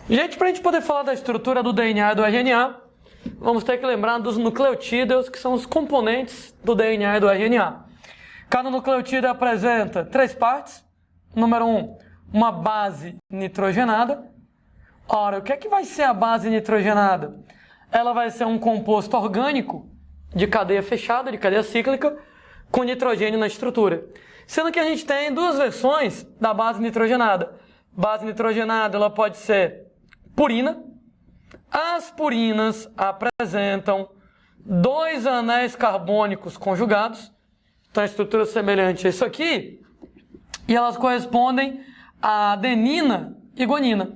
Gente, para a gente poder falar da estrutura do DNA e do RNA, vamos ter que lembrar dos nucleotídeos, que são os componentes do DNA e do RNA. Cada nucleotídeo apresenta 3 partes. Número 1, uma base nitrogenada. Ora, o que é que vai ser a base nitrogenada? Ela vai ser um composto orgânico de cadeia fechada, de cadeia cíclica, com nitrogênio na estrutura. Sendo que a gente tem 2 versões da base nitrogenada. Base nitrogenada, ela pode ser purina. As purinas apresentam 2 anéis carbônicos conjugados. Então, a estrutura semelhante a isso aqui. E elas correspondem a adenina e guanina.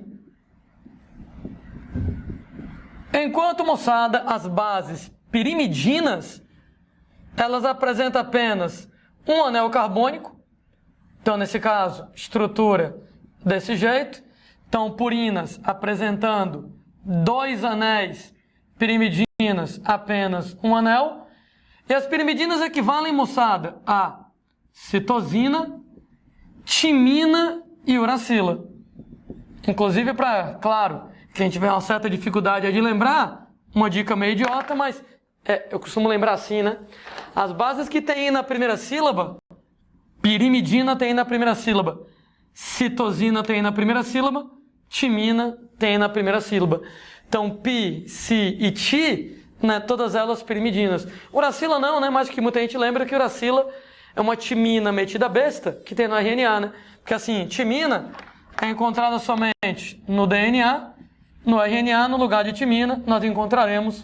Enquanto, moçada, as bases pirimidinas, elas apresentam apenas um anel carbônico. Então, nesse caso, estrutura desse jeito. Então, purinas apresentando 2 anéis, pirimidinas apenas um anel. E as pirimidinas equivalem, moçada, a citosina, timina e uracila. Inclusive, para, claro, quem tiver uma certa dificuldade de lembrar, uma dica meio idiota, mas eu costumo lembrar assim, né? As bases que tem na primeira sílaba, pirimidina tem na primeira sílaba, citosina tem na primeira sílaba, timina tem na primeira sílaba. Então, pi, si e ti, né, todas elas pirimidinas. Uracila não, né? Mas que muita gente lembra que uracila é uma timina metida besta que tem no RNA, né? Porque assim, timina é encontrada somente no DNA, no RNA, no lugar de timina, nós encontraremos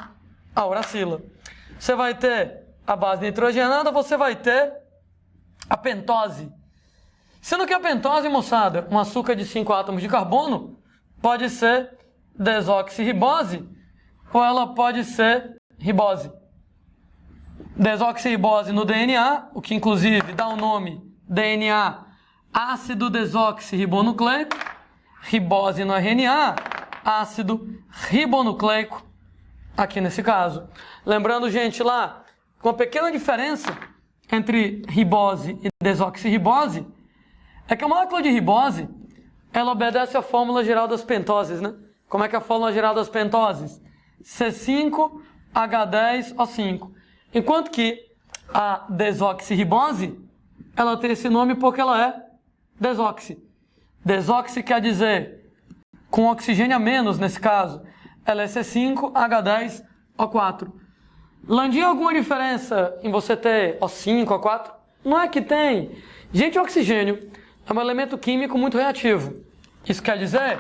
a uracila. Você vai ter a base nitrogenada, você vai ter a pentose. Sendo que a pentose, moçada, um açúcar de 5 átomos de carbono, pode ser desoxirribose ou ela pode ser ribose. Desoxirribose no DNA, o que inclusive dá o nome DNA ácido desoxirribonucleico, ribose no RNA, ácido ribonucleico, aqui nesse caso. Lembrando, gente, lá, com uma pequena diferença entre ribose e desoxirribose, é que a molécula de ribose, ela obedece à fórmula geral das pentoses, né? Como é que é a fórmula geral das pentoses? C5H10O5. Enquanto que a desoxirribose, ela tem esse nome porque ela é desoxi. Desoxi quer dizer com oxigênio a menos, nesse caso, ela é C5H10O4. Landinha, alguma diferença em você ter O5, O4? Não é que tem. Gente, o oxigênio é um elemento químico muito reativo. Isso quer dizer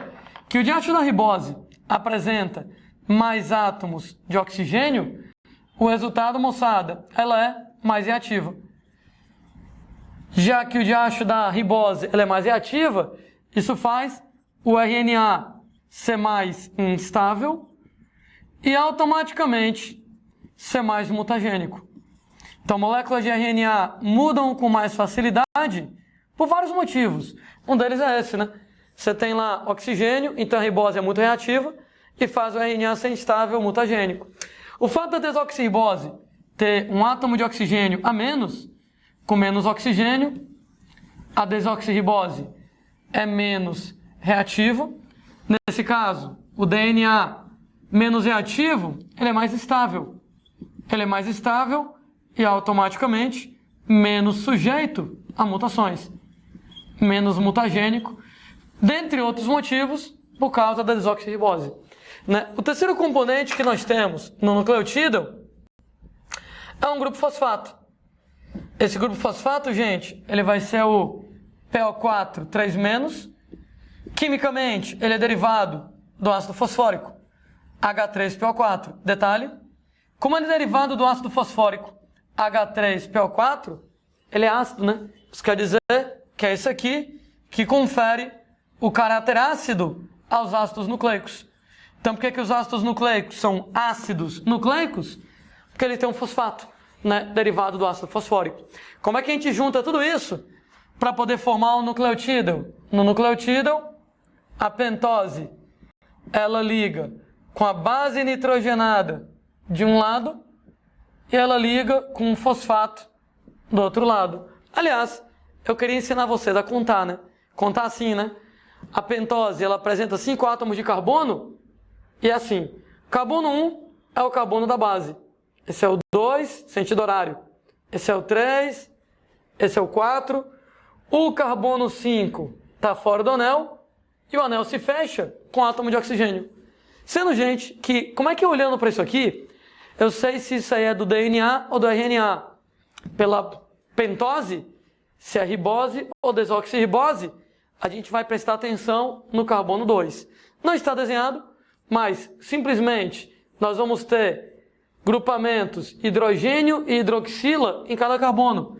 que o diácido da ribose apresenta mais átomos de oxigênio, o resultado, moçada, ela é mais reativa. Já que o diácido da ribose ela é mais reativa, isso faz o RNA ser mais instável e automaticamente ser mais mutagênico. Então, moléculas de RNA mudam com mais facilidade por vários motivos. Um deles é esse, né? Você tem lá oxigênio, então a ribose é muito reativa e faz o RNA ser instável, mutagênico. O fato da desoxirribose ter um átomo de oxigênio a menos, com menos oxigênio, a desoxirribose é menos reativa. Nesse caso, o DNA menos reativo, ele é mais estável. Ele é mais estável e automaticamente menos sujeito a mutações. Menos mutagênico, dentre outros motivos, por causa da desoxirribose. Né? O terceiro componente que nós temos no nucleotídeo é um grupo fosfato. Esse grupo fosfato, gente, ele vai ser o PO4 3-. Quimicamente, ele é derivado do ácido fosfórico, H3PO4. Detalhe, como ele é derivado do ácido fosfórico, H3PO4, ele é ácido, né? Isso quer dizer que é esse aqui que confere o caráter ácido aos ácidos nucleicos. Então, por que os ácidos nucleicos são ácidos nucleicos? Porque ele tem um fosfato, né, derivado do ácido fosfórico. Como é que a gente junta tudo isso para poder formar um nucleotídeo? No nucleotídeo, a pentose, ela liga com a base nitrogenada de um lado e ela liga com um fosfato do outro lado. Aliás, eu queria ensinar vocês a contar, né? Contar assim, né? a pentose ela apresenta 5 átomos de carbono, e é assim. Carbono 1 é o carbono da base. Esse é o 2, sentido horário. Esse é o 3, esse é o 4. O carbono 5 está fora do anel, e o anel se fecha com átomo de oxigênio. Sendo, gente, que, como é que olhando para isso aqui, eu sei se isso aí é do DNA ou do RNA? Pela pentose, se é ribose ou desoxirribose, a gente vai prestar atenção no carbono 2. Não está desenhado, mas simplesmente nós vamos ter grupamentos hidrogênio e hidroxila em cada carbono.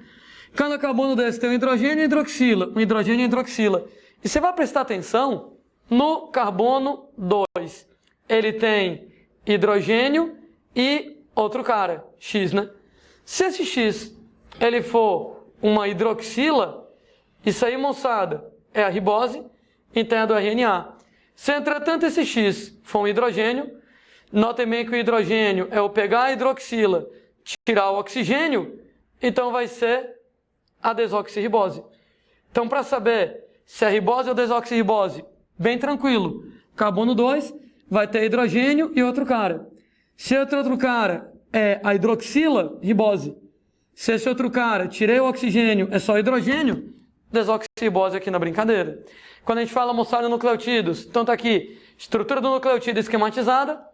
Cada carbono desse tem um hidrogênio e hidroxila, um hidrogênio e hidroxila. E você vai prestar atenção no carbono 2. Ele tem hidrogênio e outro cara, X, né? Se esse X ele for uma hidroxila, isso aí, moçada, é a ribose, então é do RNA. Se, entretanto, esse X for um hidrogênio, notem bem que o hidrogênio é o pegar a hidroxila, tirar o oxigênio, então vai ser a desoxirribose. Então, para saber se é ribose ou desoxirribose, bem tranquilo. Carbono 2 vai ter hidrogênio e outro cara. Se esse outro cara é a hidroxila, ribose. Se esse outro cara, tirei o oxigênio, é só hidrogênio, desoxirribose aqui na brincadeira. Quando a gente fala, moçada, nucleotídeos, então tá aqui, estrutura do nucleotídeo esquematizada,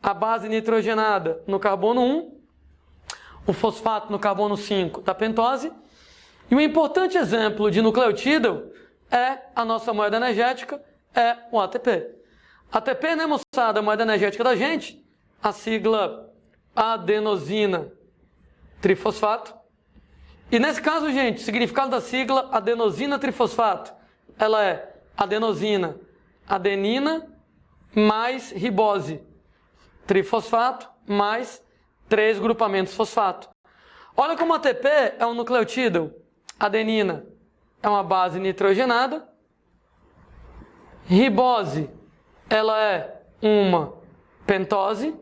a base nitrogenada no carbono 1, o fosfato no carbono 5 da pentose, e um importante exemplo de nucleotídeo é a nossa moeda energética, é o ATP. ATP, né, moçada, a moeda energética da gente, a sigla adenosina trifosfato. E nesse caso, gente, o significado da sigla adenosina trifosfato, ela é adenosina, adenina mais ribose, trifosfato mais 3 grupamentos fosfato. Olha como ATP é um nucleotídeo. Adenina é uma base nitrogenada. Ribose, ela é uma pentose.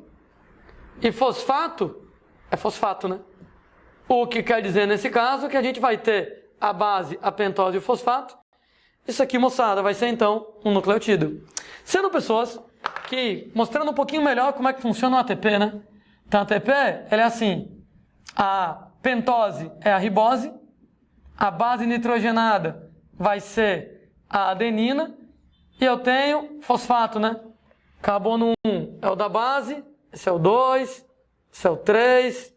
E fosfato é fosfato, né? O que quer dizer nesse caso que a gente vai ter a base, a pentose e o fosfato. Isso aqui, moçada, vai ser então um nucleotídeo. Sendo pessoas que, mostrando um pouquinho melhor como é que funciona o ATP, né? Então, a ATP, ele é assim. A pentose é a ribose. A base nitrogenada vai ser a adenina. E eu tenho fosfato, né? Carbono 1 é o da base. Esse é o 2. Esse é o 3.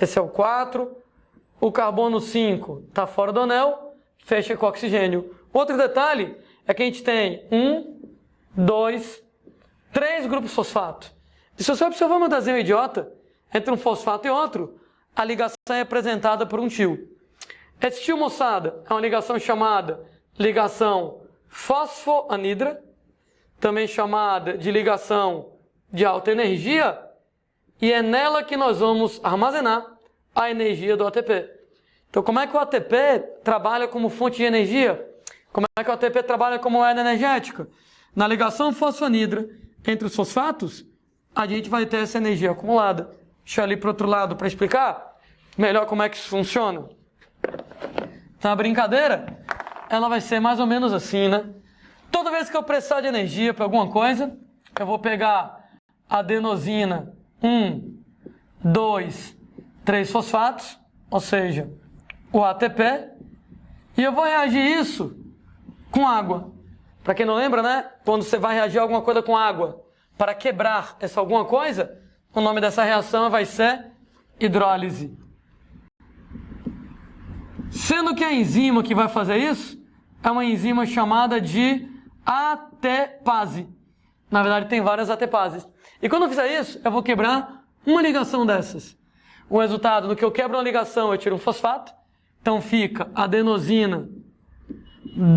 Esse é o 4. O carbono 5 está fora do anel. Fecha com oxigênio. Outro detalhe é que a gente tem 1, 2, 3 grupos fosfato. E se você observar um desenho idiota entre um fosfato e outro, a ligação é apresentada por um tio. Esse tio, moçada, é uma ligação chamada ligação fosfoanidra, também chamada de ligação de alta energia, e é nela que nós vamos armazenar a energia do ATP. Então, como é que o ATP trabalha como fonte de energia? Como é que o ATP trabalha como moeda energética? Na ligação fosfoanidra entre os fosfatos, a gente vai ter essa energia acumulada. Deixa eu ali para o outro lado para explicar melhor como é que isso funciona. Então, a brincadeira, ela vai ser mais ou menos assim, né? Toda vez que eu precisar de energia para alguma coisa, eu vou pegar a adenosina 1, 2, 3 fosfatos, ou seja, o ATP, e eu vou reagir isso com água. Para quem não lembra, né? Quando você vai reagir alguma coisa com água, para quebrar essa alguma coisa, o nome dessa reação vai ser hidrólise. Sendo que a enzima que vai fazer isso é uma enzima chamada de ATPase. Na verdade, tem várias ATPases. E quando eu fizer isso, eu vou quebrar uma ligação dessas. O resultado do que eu quebro uma ligação, eu tiro um fosfato. Então fica adenosina,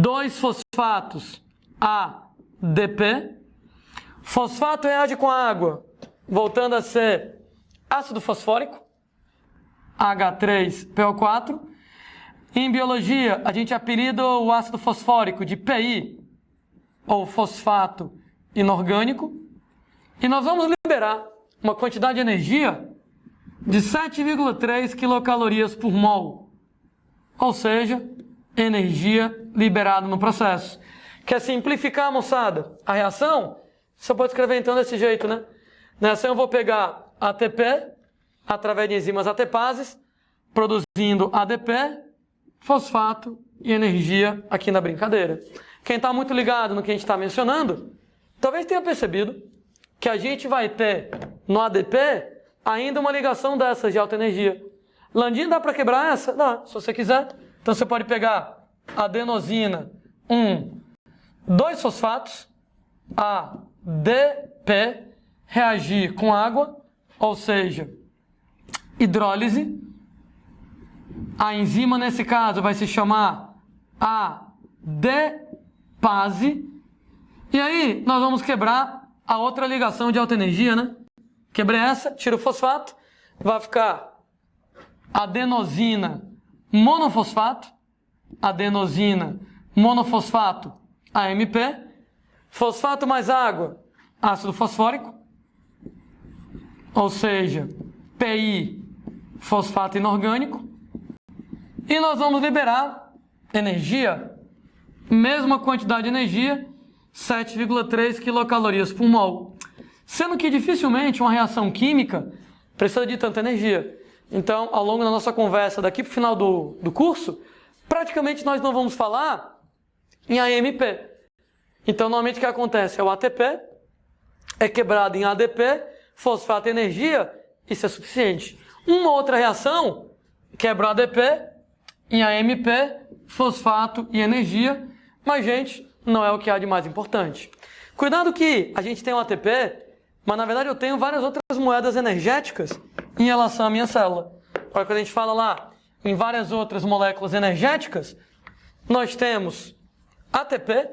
2 fosfatos, ADP. Fosfato reage com água, voltando a ser ácido fosfórico, H3PO4. Em biologia, a gente apelida o ácido fosfórico de PI, ou fosfato inorgânico. E nós vamos liberar uma quantidade de energia de 7,3 quilocalorias por mol. Ou seja, energia liberada no processo. Quer simplificar, moçada, a reação? Você pode escrever então desse jeito, né? Na reação eu vou pegar ATP, através de enzimas ATPases, produzindo ADP, fosfato e energia aqui na brincadeira. Quem está muito ligado no que a gente está mencionando, talvez tenha percebido que a gente vai ter no ADP ainda uma ligação dessas de alta energia. Landinha dá para quebrar essa? Dá, se você quiser. Então você pode pegar adenosina, 2 fosfatos, ADP, reagir com água, ou seja, hidrólise. A enzima, nesse caso, vai se chamar ADPase. E aí, nós vamos quebrar a outra ligação de alta energia, né? Quebrei essa, tiro o fosfato, vai ficar adenosina monofosfato, adenosina monofosfato, AMP, fosfato mais água, ácido fosfórico, ou seja, PI, fosfato inorgânico, e nós vamos liberar energia, mesma quantidade de energia, 7,3 quilocalorias por mol. Sendo que dificilmente uma reação química precisa de tanta energia. Então, ao longo da nossa conversa daqui para o final do curso, praticamente nós não vamos falar em AMP. Então, normalmente o que acontece é o ATP, é quebrado em ADP, fosfato e energia, isso é suficiente. Uma outra reação, quebra o ADP em AMP, fosfato e energia, mas, gente, não é o que há de mais importante. Cuidado que a gente tem um ATP, mas na verdade eu tenho várias outras moedas energéticas em relação à minha célula. Quando a gente fala lá em várias outras moléculas energéticas, nós temos ATP,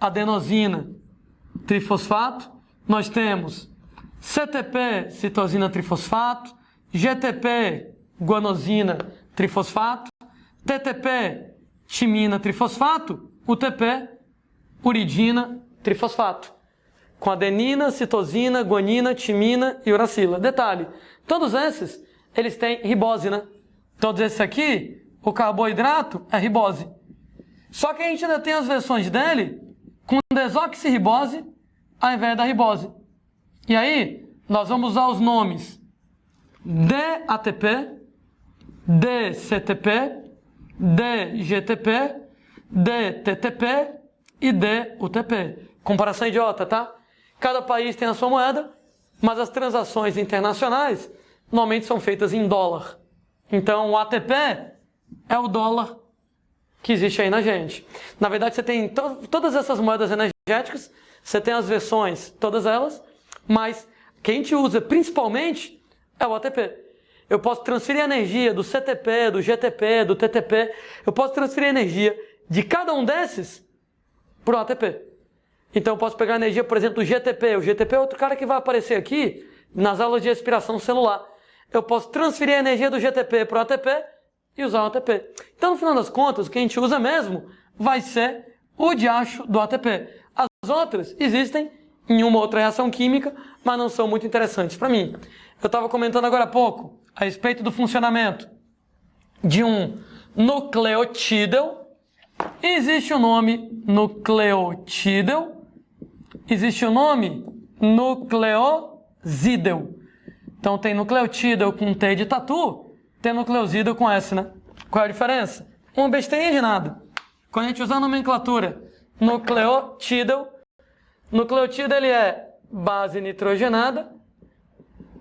adenosina trifosfato, nós temos CTP, citosina trifosfato, GTP, guanosina trifosfato, TTP, timina trifosfato, UTP, uridina trifosfato, com adenina, citosina, guanina, timina e uracila. Detalhe, todos esses, eles têm ribose, né? Todos esses aqui, o carboidrato é ribose. Só que a gente ainda tem as versões dele com desoxirribose ao invés da ribose. E aí, nós vamos usar os nomes DATP, DCTP, DGTP, DTTP e DUTP. Comparação idiota, tá? Cada país tem a sua moeda, mas as transações internacionais normalmente são feitas em dólar. Então, o ATP é o dólar que existe aí na gente. Na verdade, você tem todas essas moedas energéticas, você tem as versões, todas elas, mas quem a gente usa principalmente é o ATP. Eu posso transferir energia do CTP, do GTP, do TTP, eu posso transferir energia de cada um desses para o ATP. Então eu posso pegar a energia, por exemplo, do GTP. O GTP é outro cara que vai aparecer aqui nas aulas de respiração celular. Eu posso transferir a energia do GTP para o ATP e usar o ATP. Então, no final das contas, o que a gente usa mesmo vai ser o diacho do ATP. As outras existem em uma outra reação química, mas não são muito interessantes para mim. Eu estava comentando agora há pouco a respeito do funcionamento de um nucleotídeo. Existe o nome nucleotídeo, existe o nome nucleosídeo. Então tem nucleotídeo com T de tatu, tem nucleosídeo com S, né? Qual é a diferença? Uma besteirinha de nada. Quando a gente usa a nomenclatura nucleotídeo, nucleotídeo ele é base nitrogenada,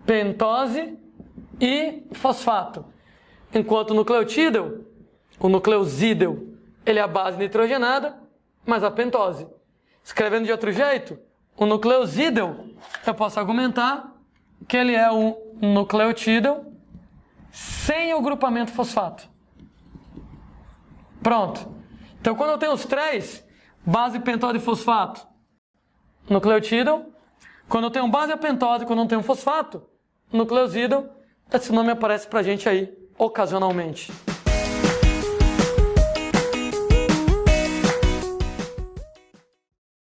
pentose e fosfato. Enquanto o nucleotídeo, o nucleosídeo, ele é a base nitrogenada, mas a pentose. Escrevendo de outro jeito, o nucleosídeo, eu posso argumentar que ele é um nucleotídeo sem o grupamento fosfato. Pronto. Então, quando eu tenho os três, base, pentose e fosfato, nucleotídeo. Quando eu tenho base a pentose, quando eu não tenho fosfato, nucleosídeo, esse nome aparece pra gente aí, ocasionalmente.